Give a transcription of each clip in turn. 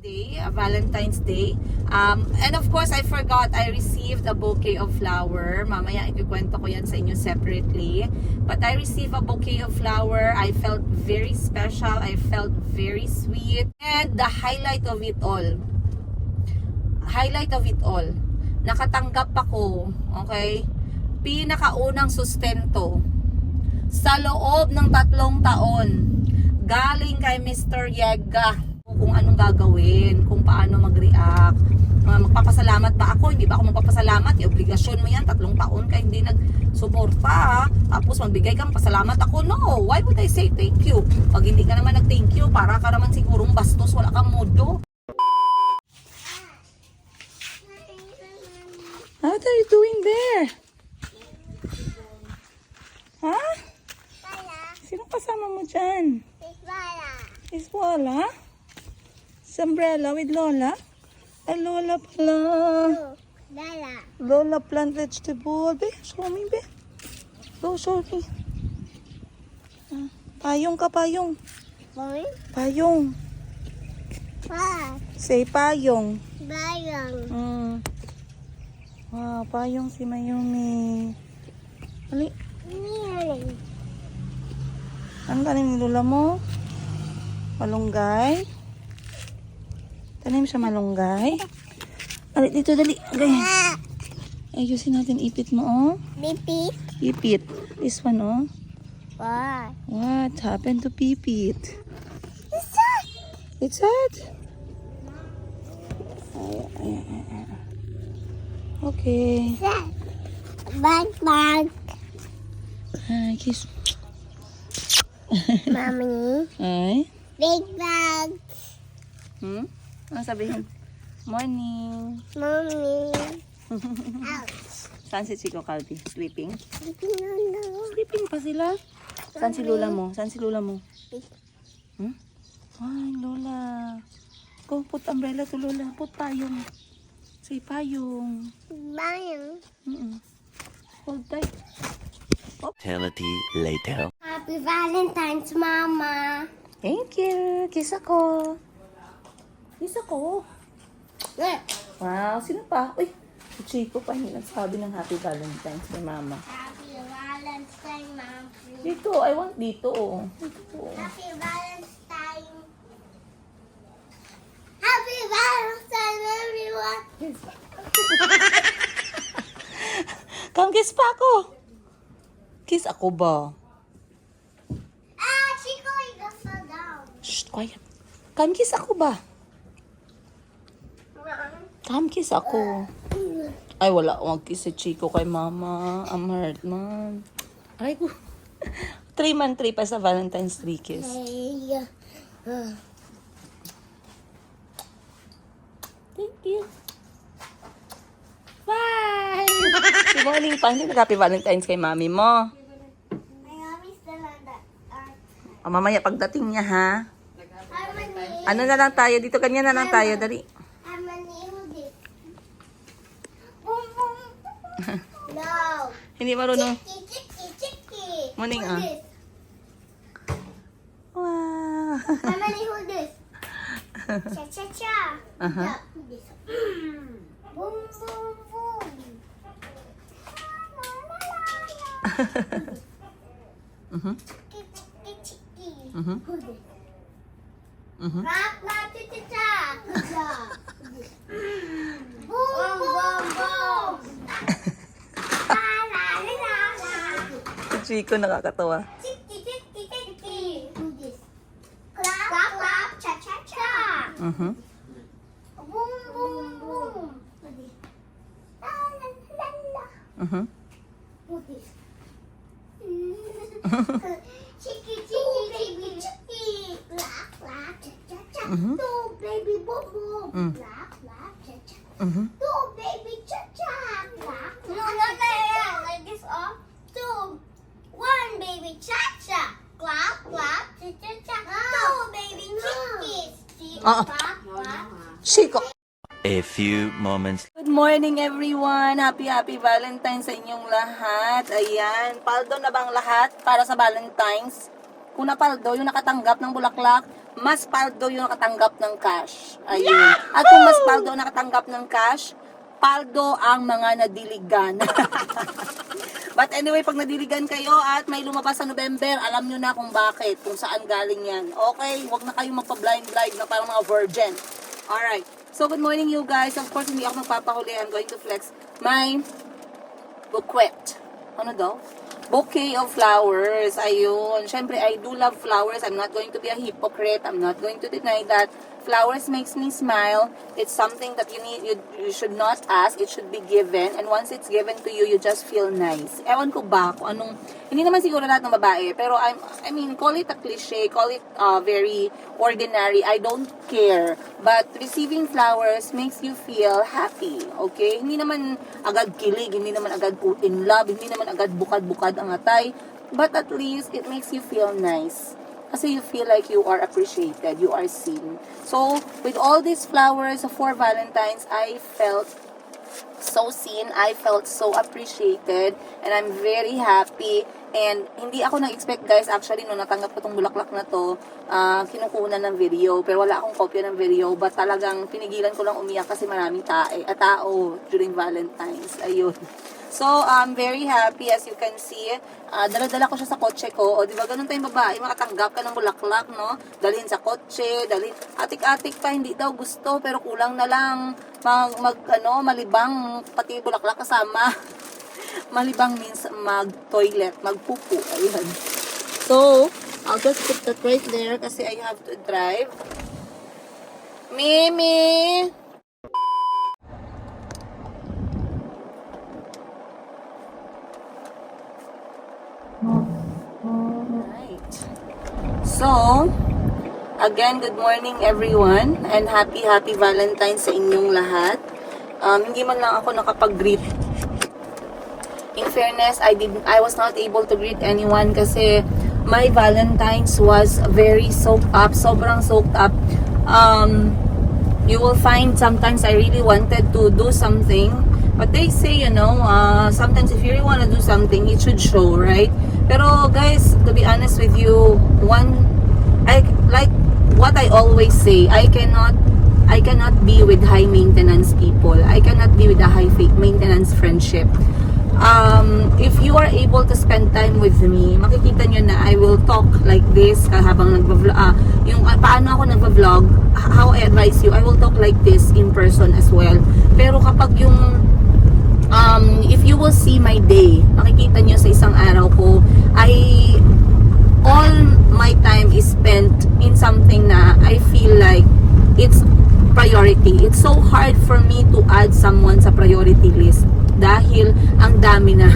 Day, Valentine's Day. And of course, I forgot, I received a bouquet of flower. Mamaya ikikwento ko yan sa inyo separately. But I received a bouquet of flower. I felt very special. I felt very sweet. And the highlight of it all, nakatanggap ako, okay? Pinakaunang sustento sa loob ng 3 taon galing kay Mr. Yega kung anong gagawin, kung paano mag-react. Magpapasalamat ba ako? Hindi ba ako magpapasalamat? Yung obligasyon mo yan, 3 taon ka hindi nagsuporta, tapos magbigay kang pasalamat ako. No, why would I say thank you? Pag hindi ka naman nag-thank you, para ka naman sigurong bastos, wala kang modo. What are you doing there? Ha? Huh? Sino kasama mo dyan? Iswala? Umbrella with Lola? Ay, Lola pala. Lola plant vegetable. Be, show me, be. Go, show me. Payong ka, payong. Payong. Say payong. Wow, payong si Mayumi. Ali. Ang tanim ni Lola mo? Malunggay? Tanim siya malunggay? Ali, dito, dali. Okay. Ayusin natin ipit mo, oh. Ipit. This one, oh. What happened to Pipit? It's sad. Ay. Okay. Bag. Ay, kiss. Mommy. Ay. Big bag. Ano sabihin? Morning. Mommy. Ouch. Saan si Chico Calvi? Sleeping? No. Sleeping pa sila? Saan si Lola mo? Ay, Lola. Go, put umbrella to Lola. Put payong. Say payong. Bye. Hold tight. Eternity later. Happy Valentine's, Mama. Thank you. Kiss ako. Kiss ako. Wow, sino pa? Uy, si Chico pa hindi nagsabi ng Happy Valentine's kay Mama. Happy Valentine's, Mama. Dito, I want dito. Dito. Happy Valentine's. Happy Valentine's, everyone. Come kiss pa ako. Kiss ako ba? Chico, you got fell down. Shh, quiet. Come kiss ako ba? Come kiss ako. Ay, wala akong kiss si Chico kay Mama. I'm hurt, man. Ay, 3-month trip pa sa Valentine's 3 kiss. Thank you. Bye! Good morning pa. Hindi nag-happy Valentine's kay Mami mo. My mommy's still on that. Mamaya pagdating niya, ha? Harmony. Ano na lang tayo? Dito, ganyan na lang tayo. Dali. Harmony, hold it. Boom, boom. No. Hindi marunong. Chicky. Morning, Hold this. Wow. Harmony, hold this. Cha. Uh-huh. Yeah, hold this. Boom, boom, boom. Chicky. Hold this. Rap, cha. Boom, boom, boom. Si Chico nakakatawa. Chicky. Hold this. Clap, cha. Mhm. Boom, boom, boom. Hold this. La. Mhm. Hold this. Chicky. Clap, cha. Do, baby, boom, boom. Clap, cha. Mhm. Do, baby, cha. Clap. No, like this off. 2, 1, baby, cha. Clap, cha. Do, baby, chickies. Clap. Chico. A few moments. Good morning everyone! Happy Valentine's sa inyong lahat. Ayan, paldo na bang lahat para sa Valentine's? Kung napaldo, yung nakatanggap ng bulaklak, mas paldo yung nakatanggap ng cash. Ayun. At kung mas paldo ang nakatanggap ng cash, paldo ang mga nadiligan. But anyway, pag nadiligan kayo at may lumabas sa November, alam nyo na kung bakit, kung saan galing yan. Okay? Huwag na kayong magpa-blind na parang mga virgin. Alright. So, good morning you guys. Of course, hindi ako magpapahuli. I'm going to flex my bouquet. Ano daw? Bouquet of flowers. Ayun. Siyempre, I do love flowers. I'm not going to be a hypocrite. I'm not going to deny that. Flowers makes me smile. It's something that you should not ask. It should be given. And once it's given to you, you just feel nice. Ewan ko ba kung anong... Hindi naman siguro lahat ng babae. Pero I mean, call it a cliche. Call it very ordinary. I don't care. But receiving flowers makes you feel happy. Okay? Hindi naman agad kilig. Hindi naman agad in love. Hindi naman agad bukad-bukad ang atay. But at least, it makes you feel nice. Kasi you feel like you are appreciated, you are seen. So, with all these flowers for Valentine's, I felt so seen, I felt so appreciated, and I'm very happy. And hindi ako nag-expect guys, actually, nung natanggap ko tong bulaklak na to, kinukunan ng video, pero wala akong kopya ng video, but talagang pinigilan ko lang umiyak kasi maraming tao during Valentine's. Ayun. So, I'm very happy as you can see. Dala-dala ko siya sa kotse ko. O, di ba ganun tayong babae, makatanggap ka ng bulaklak, no? Dalhin sa kotse, dalhin. Atik-atik pa, hindi daw gusto, pero kulang na lang malibang, pati bulaklak kasama. Malibang means mag-toilet, magpupo. Ayun. So, I'll just put that right there kasi I have to drive. Mimi! Right. So, again, good morning everyone and happy Valentine's sa inyong lahat. Hindi man lang ako nakapag-greet. In fairness, I was not able to greet anyone kasi my Valentine's was very soaked up, sobrang soaked up. You will find sometimes I really wanted to do something, but they say, sometimes if you really want to do something, it should show, right? Pero guys, to be honest with you, like what I always say, I cannot be with high maintenance people. I cannot be with a high maintenance friendship. If you are able to spend time with me, makikita nyo na I will talk like this habang nagva-vlog. Yung paano ako nagva-vlog, how I advise you, I will talk like this in person as well. Pero kapag yung if you will see my day, makikita nyo sa isang araw ko, all my time is spent in something na I feel like it's priority. It's so hard for me to add someone sa priority list dahil ang dami na.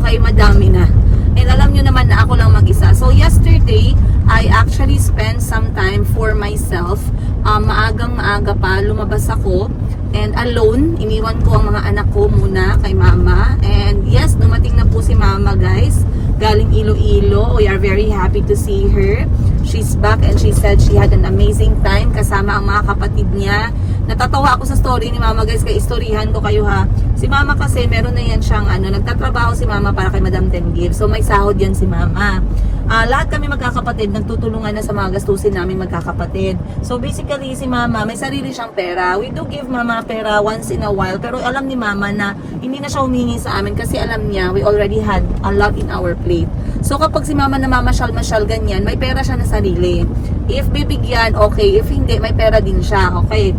Okay, madami na. And alam nyo naman na ako lang mag-isa. So yesterday, I actually spent some time for myself. Maagang-maaga pa, lumabas ako. And alone, iniwan ko ang mga anak ko muna kay mama. And yes, dumating na po si mama guys. Galing Iloilo. We are very happy to see her. She's back and she said she had an amazing time kasama ang mga kapatid niya. Natatawa ako sa story ni mama guys, kaya istoryahan ko kayo ha. Si mama kasi meron na yan siyang nagtatrabaho si mama para kay Madam Tenggir. So may sahod yan si mama. Lahat kami magkakapatid, nagtutulungan na sa mga gastusin namin magkakapatid. So basically si mama, may sarili siyang pera. We do give mama pera once in a while. Pero alam ni mama na hindi na siya humingi sa amin kasi alam niya we already had a lot in our plate. So kapag si mama na mamasyal-masyal ganyan, may pera siya na sarili. If bibigyan, okay. If hindi, may pera din siya. Okay.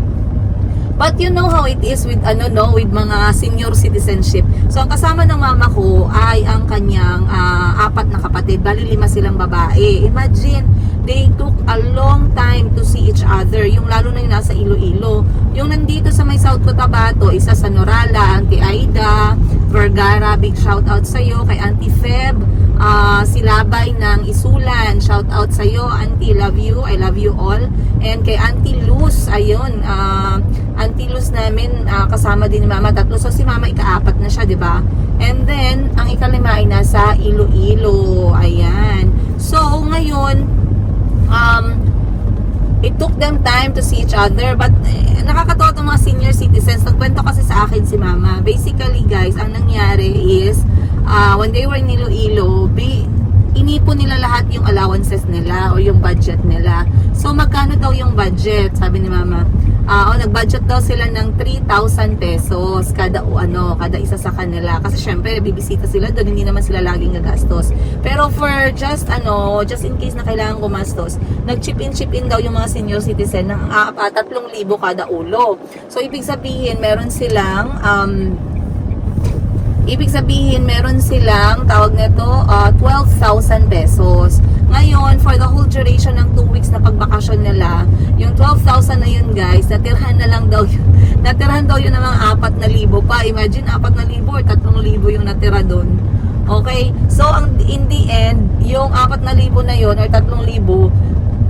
But you know how it is with with mga senior citizenship. So ang kasama ng mama ko ay ang kanyang 4 na kapatid. Bali 5 silang babae. Imagine, they took a long time to see each other. Yung lalo na yung nasa Iloilo. Yung nandito sa may South Cotabato, isa sa Norala, Auntie Aida, Vergara, big shout out sa iyo, kay Auntie Feb, si Labay ng Isulan, shout out sa iyo, Auntie, love you, I love you all. And kay Auntie Luz, ayun, Auntie Luz namin, kasama din ni Mama, 3. So si Mama ika-4 na siya, 'di ba? And then ang ika-5 ay nasa Iloilo. Ayan. So ngayon, it took them time to see each other, but nakakatawa itong mga senior citizens. Nagkwento kasi sa akin si Mama. Basically guys, ang nangyari is when they were in Iloilo, inipon nila lahat yung allowances nila o yung budget nila. So magkano daw yung budget? Sabi ni mama, nag-budget daw sila ng 3,000 pesos kada isa sa kanila. Kasi syempre bibisita sila doon, hindi naman sila laging gagastos. Pero for just in case na kailangan gumastos, nag-chip in daw yung mga senior citizen ng 3,000 kada ulo. So ibig sabihin meron silang tawag nito 12,000 pesos. Ngayon, for the whole duration ng 2 weeks na pagbakasyon nila, yung 12,000 na yun guys, natirhan daw yun ng mga 4,000 pa. Imagine 4,000 or 3,000 yung natira doon. Okay? So, in the end, yung 4,000 na yun or 3,000,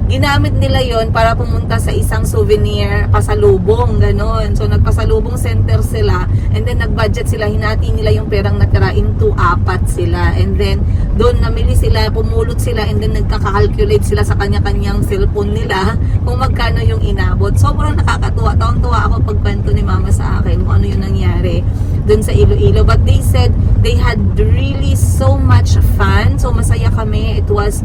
ginamit nila yon para pumunta sa isang souvenir pasalubong, ganon. So nagpasalubong center sila, and then nag-budget sila, hinati nila yung perang natira into 4 sila, and then doon namili sila, pumulot sila, and then nagkaka-calculate sila sa kanya-kanyang cellphone nila kung magkano yung inabot. Sobrang nakakatuwa, tawang-tuwa ako pagkwento ni mama sa akin kung ano yung nangyari doon sa Iloilo. But they said they had really so much fun, so masaya kami. It was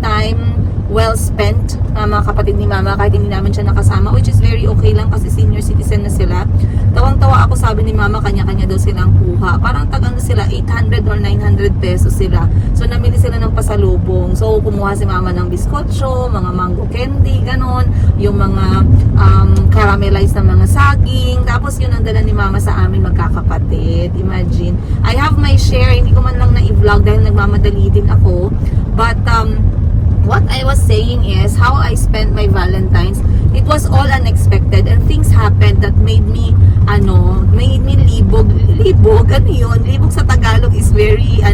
time well spent, mga kapatid ni mama, kahit hindi namin siya nakasama, which is very okay lang kasi senior citizen na sila. Tawang-tawa ako, sabi ni mama, kanya-kanya daw silang kuha. Parang tagang sila 800 or 900 pesos sila. So namili sila ng pasalubong. So kumuha si mama ng biskotso, mga mango candy, ganon, yung mga caramelized na mga saging. Tapos yun ang dala ni mama sa amin magkakapatid. Imagine. I have my share, hindi ko man lang na-i-vlog dahil nagmamadali din ako. But what I was saying is how I spent my Valentine's. It was all unexpected and things happened that made me libog. Libog, ano yun? Libog sa Tagalog is very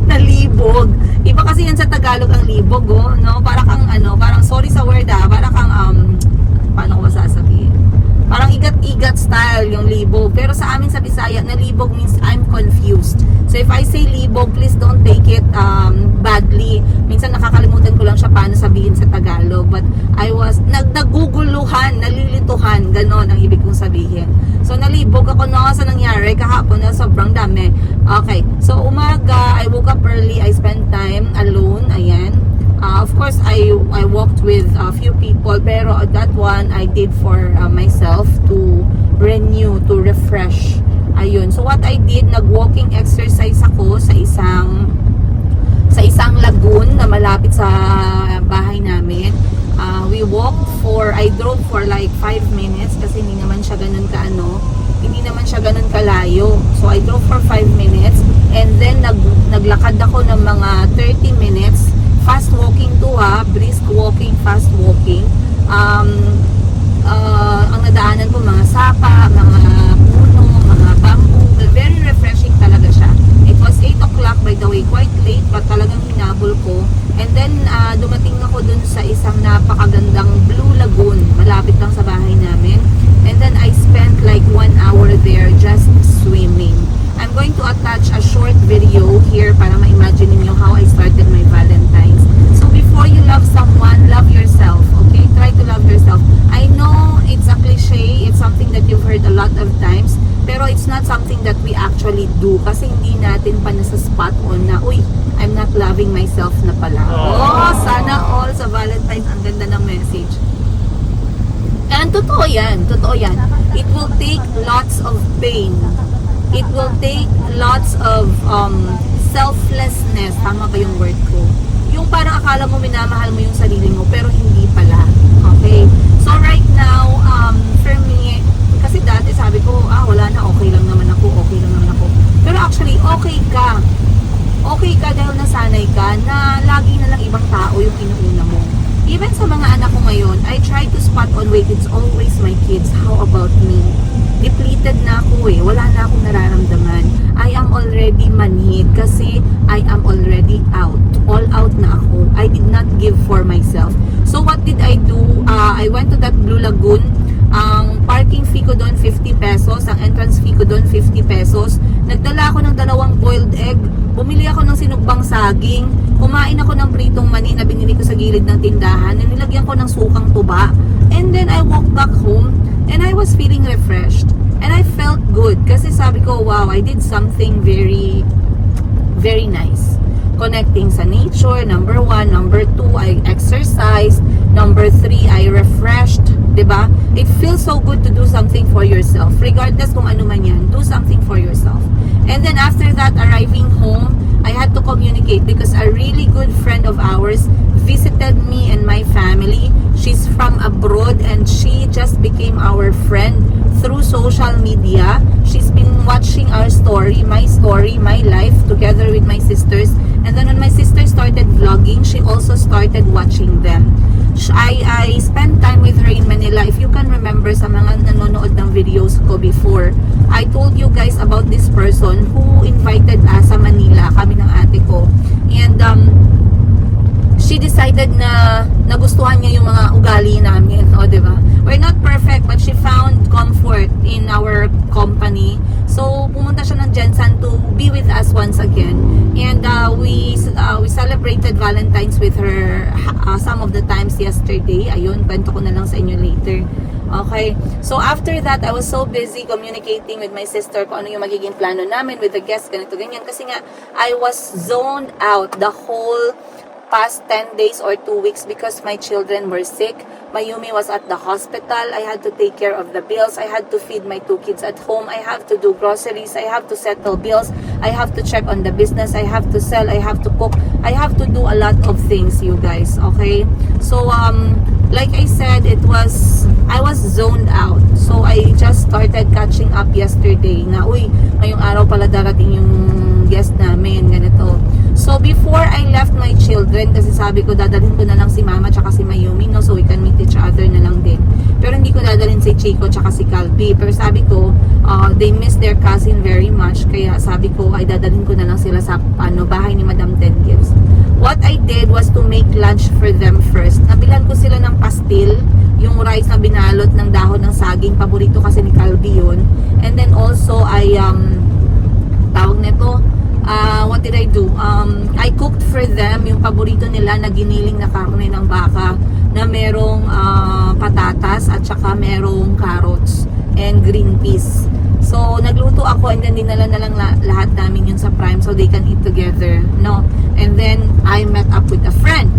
nalibog. Iba kasi yan sa Tagalog ang libog, no? Para kang parang sorry sa word para kang paano ko masasabihin? Parang igat-igat style yung libog. Pero sa amin sa Bisaya, nalibog means I'm confused. So if I say libog, please don't take it badly. Minsan nakakalimutan ko lang siya paano sabihin sa Tagalog. But I was naguguluhan, nalilituhan, ganon ang ibig kong sabihin. So nalibog ako sa nangyari kahapon na sobrang dami. Okay, so umaga, I woke up early, I spent time alone, ayan. Of course, I walked with a few people, pero that one I did for myself to renew, to refresh. Ayun. So what I did, nag-walking exercise ako sa isang lagoon na malapit sa bahay namin. I drove for like 5 minutes kasi hindi naman siya ganun kalayo. So I drove for 5 minutes and then naglakad ako ng mga 30 minutes. Fast walking to brisk walking, fast walking. Ang nadaanan ko mga sapa, mga puno, mga bamboo. Very refreshing talaga siya. It was 8 o'clock by the way, quite late but talagang hinabol ko. And then dumating ako dun sa isang napakagandang Blue Lagoon, malapit lang sa bahay namin. And then I spent like 1 hour there just swimming. I'm going to attach a short video here para ma-imagine niyo how I started my Valentine's. So before you love someone, love yourself, okay? Try to love yourself. I know it's a cliche, it's something that you've heard a lot of times, pero it's not something that we actually do kasi hindi natin pa nasa spot on na, uy, I'm not loving myself na pala. Oh, sana all sa Valentine's, ang ganda ng message. And totoo yan. It will take lots of pain. It will take lots of selflessness. Tama ba yung word ko? Yung parang akala mo minamahal mo yung sarili mo, pero hindi pala. Okay? So right now, for me, kasi dati sabi ko, wala na, okay lang naman ako. Pero actually, okay ka. Okay ka dahil nasanay ka na lagi na lang ibang tao yung inuuna mo. Even sa mga anak ko ngayon, I try to spot on, wait, it's always my kids. How about me? Depleted na ako wala na akong nararamdaman. I am already manhid kasi I am already out. All out na ako. I did not give for myself. So what did I do? I went to that Blue Lagoon. Ang parking fee ko doon 50 pesos, ang entrance fee ko doon 50 pesos. Nagdala ako ng 2 boiled egg. Bumili ako ng sinugbang saging. Kumain ako ng pritong mani na binili ko sa gilid ng tindahan. Nilagyan ko ng sukang tuba. And then I walked back home and I was feeling refreshed. And I felt good kasi sabi ko, wow, I did something very, very nice. connecting sa nature. Number 1. Number 2, I exercise. Number 3, I refreshed. Diba? It feels so good to do something for yourself. Regardless kung ano man yan, do something for yourself. And then after that, arriving home, I had to communicate because a really good friend of ours visited me and my family. She's from abroad and she just became our friend through social media. She's been watching our story, my life, together with my sisters. And then when my sister started vlogging, she also started watching them. I spent time with her in Manila. If you can remember sa mga nanonood ng videos ko before, I told you guys about this person who invited us sa Manila, kami ng ate ko. And she decided na nagustuhan niya yung mga ugali namin. O, diba? We're not perfect, but she found comfort in our company. So, pumunta siya ng Jensan to be with us once again. And we celebrated Valentine's with her some of the times yesterday. Ayun, kwento ko na lang sa inyo later. Okay. So, after that, I was so busy communicating with my sister kung ano yung magiging plano namin with the guests, ganito, ganyan. Kasi nga, I was zoned out the whole past 10 days or 2 weeks because my children were sick. Mayumi was at the hospital. I had to take care of the bills. I had to feed my 2 kids at home. I have to do groceries. I have to settle bills. I have to check on the business. I have to sell. I have to cook. I have to do a lot of things, you guys. Okay? So, like I said, I was zoned out. So, I just started catching up yesterday na, uy, ngayong araw pala darating yung guest namin, ganito. So, before I left my children, kasi sabi ko, dadalhin ko na lang si Mama tsaka si Mayumi, no? So, we can meet each other na lang din. Pero hindi ko dadalhin si Chico tsaka si Calby. Pero sabi ko, they miss their cousin very much. Kaya sabi ko, ay dadalhin ko na lang sila sa bahay ni Madam Ten Gives. What I did was to make lunch for them first. Nabilan ko sila ng pastil, yung rice na binalot ng dahon ng saging. Paborito kasi ni Calby yun. And then also, tawag nito, what did I do? I cooked for them yung paborito nila na giniling na karne ng baka na merong patatas at saka merong carrots and green peas. So, nagluto ako and then dinala na lang lahat namin yun sa Prime so they can eat together, no? And then, I met up with a friend.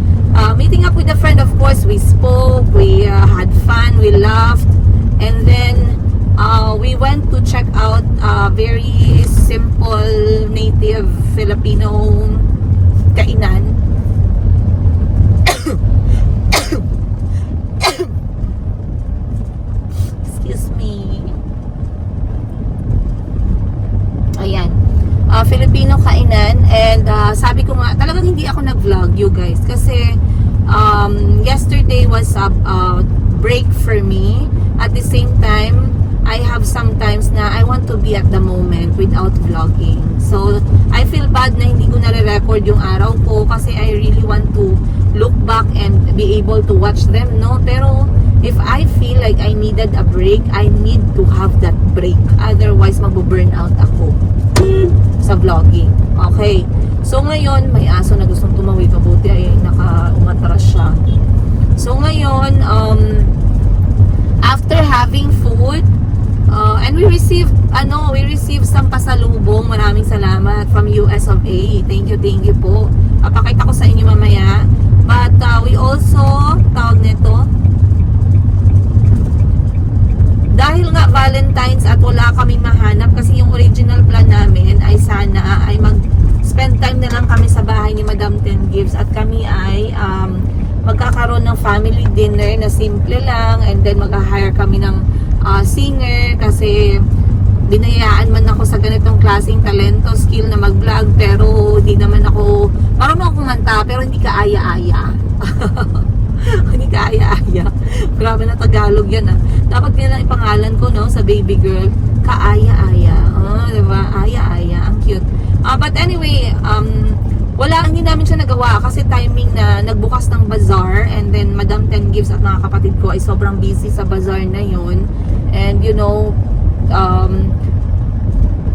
Meeting up with a friend, of course, we spoke, we had fun, we laughed, and then we went to check out very simple native Filipino kainan. Excuse me. Ayan. Filipino kainan, and sabi ko nga, talagang hindi ako nag-vlog, you guys, kasi yesterday was a break for me. At the same time, I have sometimes na I want to be at the moment without vlogging. So, I feel bad na hindi ko nare-record yung araw ko kasi I really want to look back and be able to watch them, no? Pero, if I feel like I needed a break, I need to have that break. Otherwise, mag-burn out ako sa vlogging. Okay. So, ngayon, may aso na gustong tumawid. Mabuti ay naka-umatras siya. So, ngayon, after having food, and we received some pasalubong. Maraming salamat from US of A. Thank you po. Papakita ko sa inyo mamaya. But we also, tawag nito, dahil nga Valentine's at wala kaming mahanap kasi yung original plan namin ay sana ay mag-spend time na lang kami sa bahay ni Madam Ten Gives at kami ay magkakaroon ng family dinner na simple lang, and then mag-hire kami ng singer kasi binayaan man ako sa ganitong klaseng talento, skill na mag-vlog, pero hindi naman ako, marunong akong kumanta pero hindi ka aya-aya. Hindi ka aya-aya. Grabe na Tagalog yan Dapat nilang ipangalan ko, no, sa baby girl, kaaya-aya. Diba? Aya-aya. Ang cute. But anyway, hindi namin siya nagawa kasi timing na nagbukas ng bazaar, and then Madam Ten Gives at mga kapatid ko ay sobrang busy sa bazaar na yun. And you know,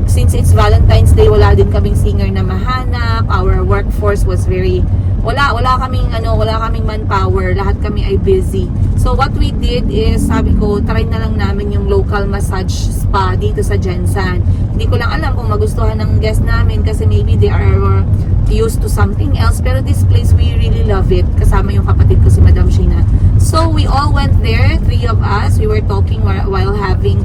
since it's Valentine's Day, wala din kaming singer na mahanap. Our workforce was very wala kaming manpower. Lahat kami ay busy. So what we did is, sabi ko, try na lang namin yung local massage spa dito sa Jensan. Hindi ko lang alam kung magustuhan ng guest namin kasi maybe they are used to something else. Pero this place, we really love it. Kasama yung kapatid ko si Madam Sheena. So, we all went there, 3 of us. We were talking while having,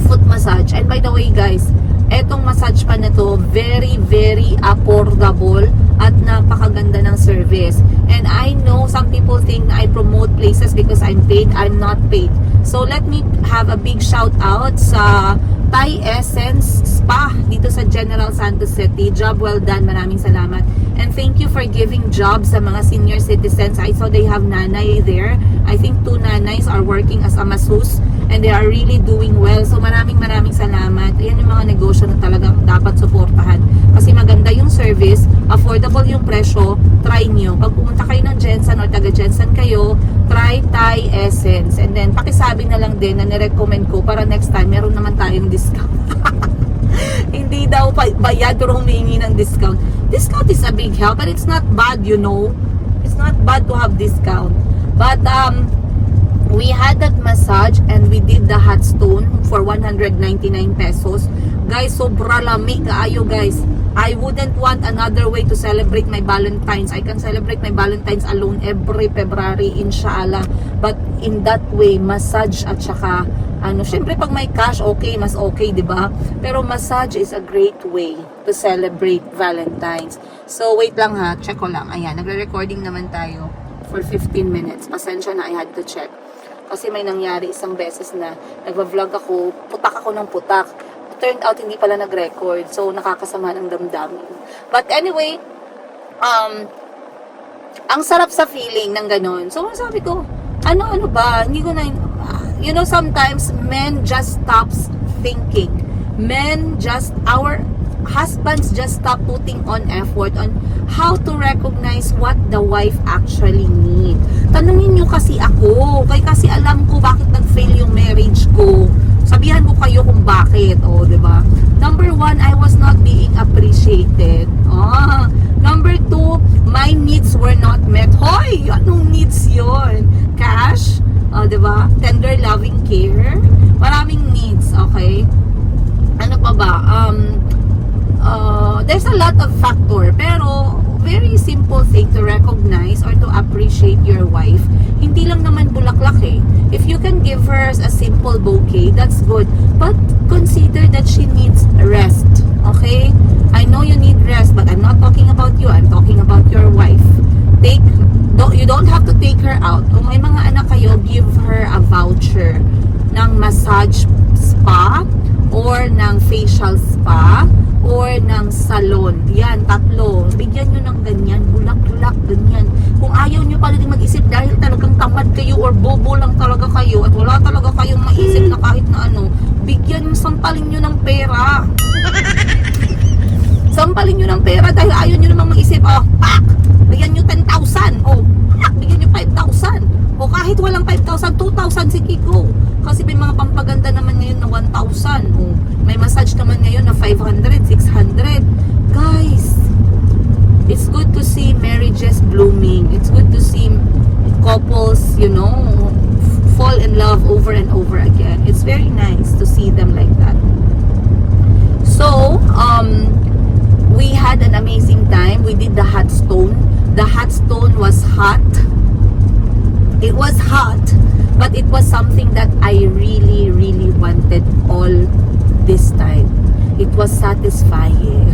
foot massage. And by the way, guys, etong massage pa na to, very, very affordable at napakaganda ng service. And I know some people think na I promote places because I'm paid. I'm not paid. So, let me have a big shout out sa Thai Essence Spa dito sa General Santos City. Job well done. Maraming salamat. And thank you for giving jobs sa mga senior citizens. I saw they have nanay there. I think 2 nanays are working as a masseuse and they are really doing well. So maraming salamat. Ayan yung mga negosyo na talagang dapat suportahan. Kasi maganda yung service, affordable yung presyo, try nyo. Pag pumunta kayo ng Jensen or taga Jensen kayo, try Thai Essence. And then pakisabi na lang din na nirecommend ko para next time meron naman tayong discount. Hindi daw bayad pero humingi ng discount. Discount is a big help, but it's not bad, It's not bad to have discount. But we had that massage and we did the hot stone for 199 pesos. Guys, sobra lamig kaayo, guys. I wouldn't want another way to celebrate my Valentine's. I can celebrate my Valentine's alone every February, inshallah. But in that way, massage at saka syempre pag may cash, okay, mas okay, di ba? Pero massage is a great way to celebrate Valentine's. So, wait lang ha, check ko lang. Ayan, nagre-recording naman tayo for 15 minutes. Pasensya na, I had to check. Kasi may nangyari isang beses na nagva-vlog ako, putak ako ng putak. Turned out, hindi pala nag-record. So, nakakasama ng damdamin. But anyway, ang sarap sa feeling ng ganun. So, sabi ko, ano ba? Hindi ko na, sometimes men just stops thinking. Our husbands just stop putting on effort on how to recognize what the wife actually need. Tanungin nyo kasi ako, kasi alam ko bakit nag-fail yung marriage ko. Sabihan ko kayo kung bakit, diba? Number 1, I was not being appreciated. Number 2, my needs were not met. Hoy! Anong needs yon? Cash? Diba? Tender loving care. Maraming needs, okay? Ano pa ba? There's a lot of factor, pero very simple thing to recognize or to appreciate your wife. Hindi lang naman bulaklak eh. If you can give her a simple bouquet, that's good. But consider that she needs rest. Okay? I know you need rest, but I'm not talking about you. I'm talking about your wife. You don't have to take her out. Kung may mga anak kayo, give her a voucher ng massage spa or ng facial spa or ng salon. Yan, 3. Bigyan nyo ng ganyan, bulak-bulak, ganyan. Kung ayaw nyo pala din mag-isip dahil talagang tamad kayo or bobo lang talaga kayo at wala talaga kayong maisip na kahit na bigyan nyo, sampalin nyo ng pera. Sampalin nyo ng pera dahil ayaw nyo namang mag-isip, pak! Bigyan nyo 10,000. Pak! Bigyan nyo 5,000. O kahit walang 5,000, 2,000, sige go. Kasi may mga pampaganda naman ngayon na 1,000. May massage naman ngayon na 500, 600. Guys, it's good to see marriages blooming. It's good to see couples, fall in love over and over again. It's very nice to see them like that. So, we had an amazing time. We did the hot stone. The hot stone was hot. It was hot, but it was something that I really, really wanted all this time. It was satisfying.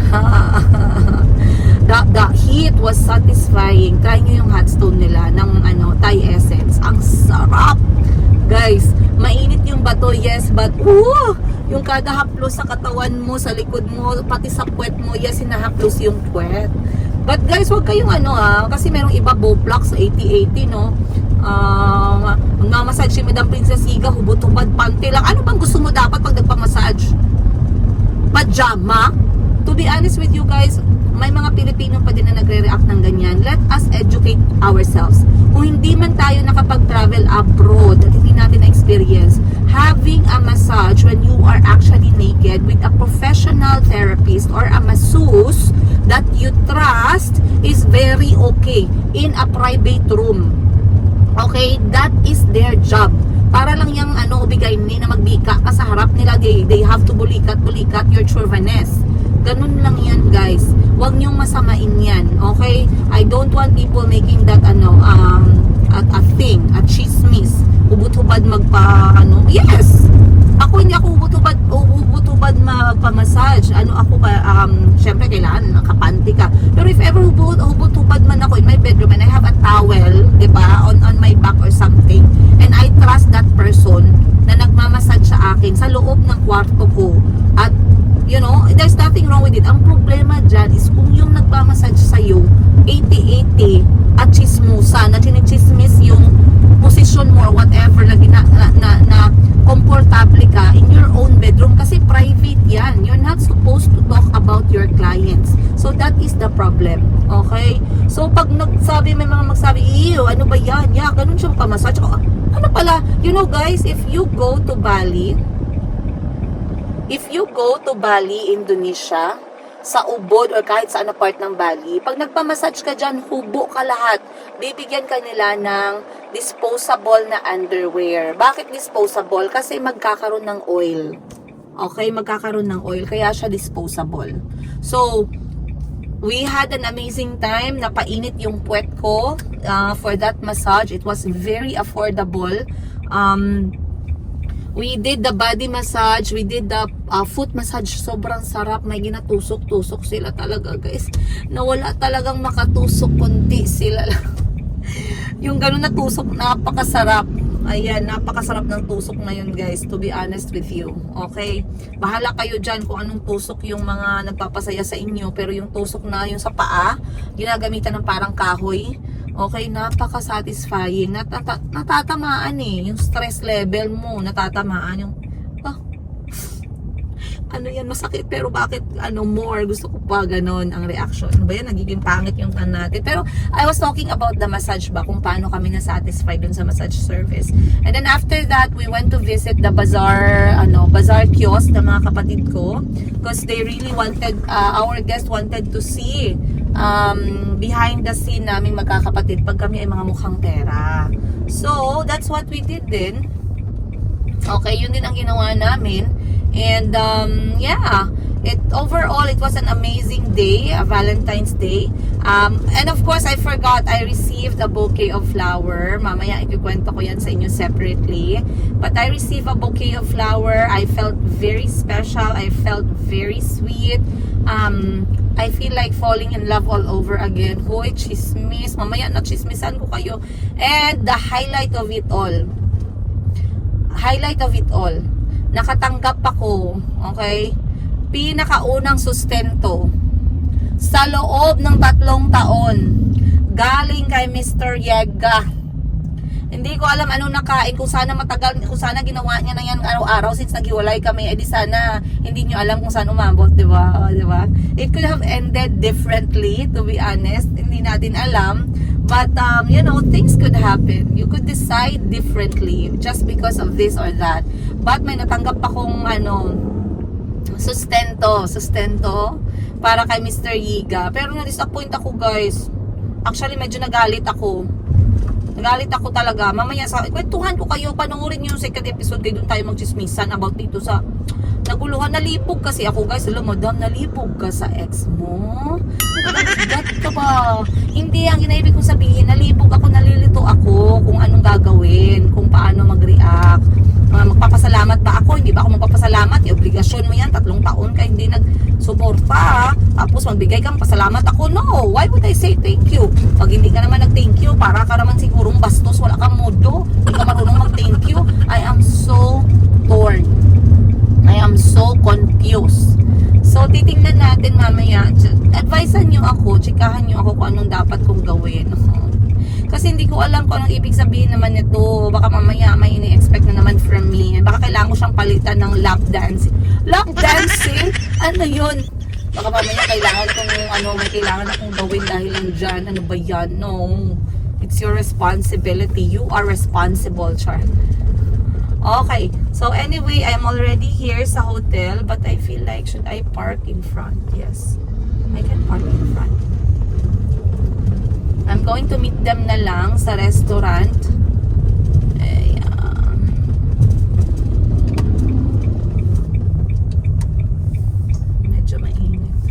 The heat was satisfying. Try nyo yung hot stone nila ng Thai Essence. Ang sarap! Guys, mainit yung bato, yes, but yung kada haplos sa katawan mo, sa likod mo, pati sa puwet mo, yes, hinahaplos yung puwet. But guys, wag kayong kasi merong iba boplak sa 80-80, no? Massage si Madam Princess Higa, hubot-hubad, panty lang. Ano bang gusto mo dapat pag nagpa-massage? Pajama? To be honest with you guys, may mga Pilipino pa din na nagre-react ng ganyan. Let us educate ourselves. Kung hindi man tayo nakapag-travel abroad at hindi natin na-experience, having a massage when you are actually naked with a professional therapist or a masseuse that you trust is very okay in a private room. Okay? That is their job. Para lang yung ubigay ni na magbika ka sa harap nila, they have to bulikat your chauviness. Ganun lang yan, guys. Huwag niyong masamain yan, okay? I don't want people making that, a thing, a chismis. Ubut-hubad yes! Ako hindi ako ubut-hubad magpa-massage. Syempre kailangan nakapanty ka. Pero if ever ubut-hubad man ako in my bedroom and I have a towel, di ba, on my back or something, and I trust that person na nagmamassage sa akin sa loob ng kwarto ko, at there's nothing wrong with it. Ang problema dyan is kung yung nagmamassage sa'yo 80-80 at chismosa, na chinichismis yung position mo or whatever na komportable ka in your own bedroom, kasi private yan. You're not supposed to talk about your clients. So that is the problem. Okay? So pag may mga magsabi, iyo, ano ba yan? Yeah, ganun siya magpamassage. Ano pala? Guys, if you go to Bali, Indonesia, sa Ubod or kahit sa part ng Bali, pag nagpamassage ka dyan, hubo ka lahat. Bibigyan ka nila ng disposable na underwear. Bakit disposable? Kasi magkakaroon ng oil. Okay? Magkakaroon ng oil. Kaya siya disposable. So, we had an amazing time. Napainit yung puwet ko for that massage. It was very affordable. We did the body massage, we did the foot massage. Sobrang sarap, may ginatusok-tusok sila talaga, guys. Nawala talagang makatusok, konti sila lang. Yung ganun na tusok, napakasarap. Ayan, napakasarap ng tusok na yun, guys, to be honest with you. Okay? Bahala kayo dyan kung anong tusok yung mga nagpapasaya sa inyo. Pero yung tusok na yung sa paa, ginagamitan ng parang kahoy. Okay, napaka-satisfying. Natatamaan yung stress level mo, natatamaan yung yan, masakit, pero bakit more, gusto ko pa ganon ang reaction. Ano ba yan, nagiging pangit yung natin. Pero I was talking about the massage ba, kung paano kami na-satisfied dun sa massage service. And then after that, we went to visit the bazaar kiosk ng mga kapatid ko, because they really wanted, our guest wanted to see behind the scene naming magkakapatid pag kami ay mga mukhang pera. So, that's what we did din. Okay, yun din ang ginawa namin. And overall it was an amazing day, a Valentine's Day. And of course, I forgot, I received a bouquet of flower. Mamaya ikukwento ko yan sa inyo separately. But I received a bouquet of flower. I felt very special. I felt very sweet. I feel like falling in love all over again. Hoy, chismis. Mamaya na chismisan ko kayo. And the highlight of it all, nakatanggap ako, okay, pinakaunang sustento sa loob ng 3 taon galing kay Mr. Yegga. Hindi ko alam anong nakain, kung sana ginawa niya na yan araw-araw since naghiwalay kami, di sana hindi niyo alam kung saan umabot, di ba? It could have ended differently, to be honest. Hindi natin alam. But, things could happen. You could decide differently just because of this or that. But may natanggap akong, sustento para kay Mr. Yiga. Pero na-disappoint ako, guys. Actually, medyo nagalit ako. Nagalit ako talaga. Mamaya kwentuhan ko kayo. Panoorin nyo yung second episode kayo. Doon tayo magchismisan about dito sa naguluhan. Nalipog kasi ako, guys. Alam, madam, nalipog ka sa ex mo? Naligat ka ba? Hindi, ang ginaibig kong sabihin, nalipog ako, nalilito ako kung anong gagawin, kung paano mag-react. Magpapasalamat ba ako? Hindi ba ako magpapasalamat? Yung obligasyon mo yan, 3 taon ka hindi nag-suporta. Tapos magbigay kang pasalamat ako. No, why would I say thank you? Pag hindi ka naman nag-thank you, para ka naman sigurong bastos, wala kang modo, hindi ka marunong mag-thank you. I am so torn. I am so confused. So, titingnan natin mamaya. Advisean nyo ako, chikahan nyo ako kung anong dapat kong gawin. Kasi hindi ko alam kung anong ibig sabihin naman nito. Baka mamaya may ini-expect na naman from me. Baka kailangan ko siyang palitan ng lap dancing. Lap dancing? Ano yun? Baka mamaya kailangan kong may kailangan akong gawin dahil dyan. Ano ba yan? No. It's your responsibility. You are responsible, Char. Okay. So anyway, I'm already here sa hotel, but I feel like, should I park in front? Yes. I can park in front. I'm going to meet them na lang sa restaurant. Ayan. Medyo mainit.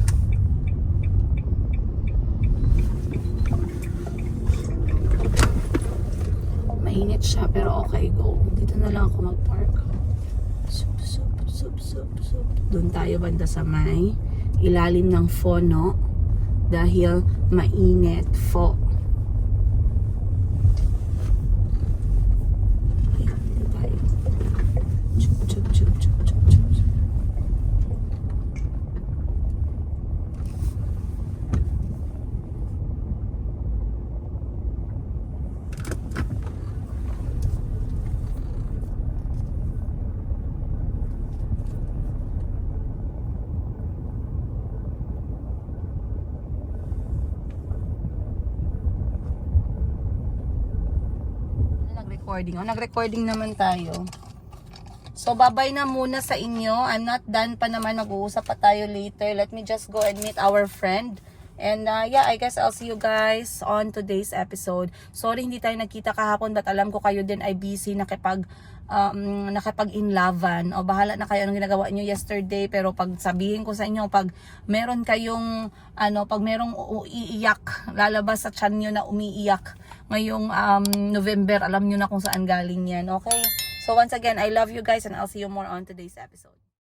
Dito na lang ako mag-park. Doon tayo banda sa may ilalim ng Fono dahil mainit fo. Dito tayo. Chup. Nag-recording naman tayo. So, babay na muna sa inyo. I'm not done pa naman. Mag-uusap pa tayo later. Let me just go and meet our friend. And yeah, I guess I'll see you guys on today's episode. Sorry, hindi tayo nagkita kahapon, but alam ko kayo din ay busy nakipag-inlavan. O bahala na kayo anong ginagawa nyo yesterday. Pero pag sabihin ko sa inyo, pag meron kayong, pag merong uiiyak, lalabas sa tiyan nyo na umiiyak ngayong November, alam nyo na kung saan galing yan. Okay? So once again, I love you guys and I'll see you more on today's episode.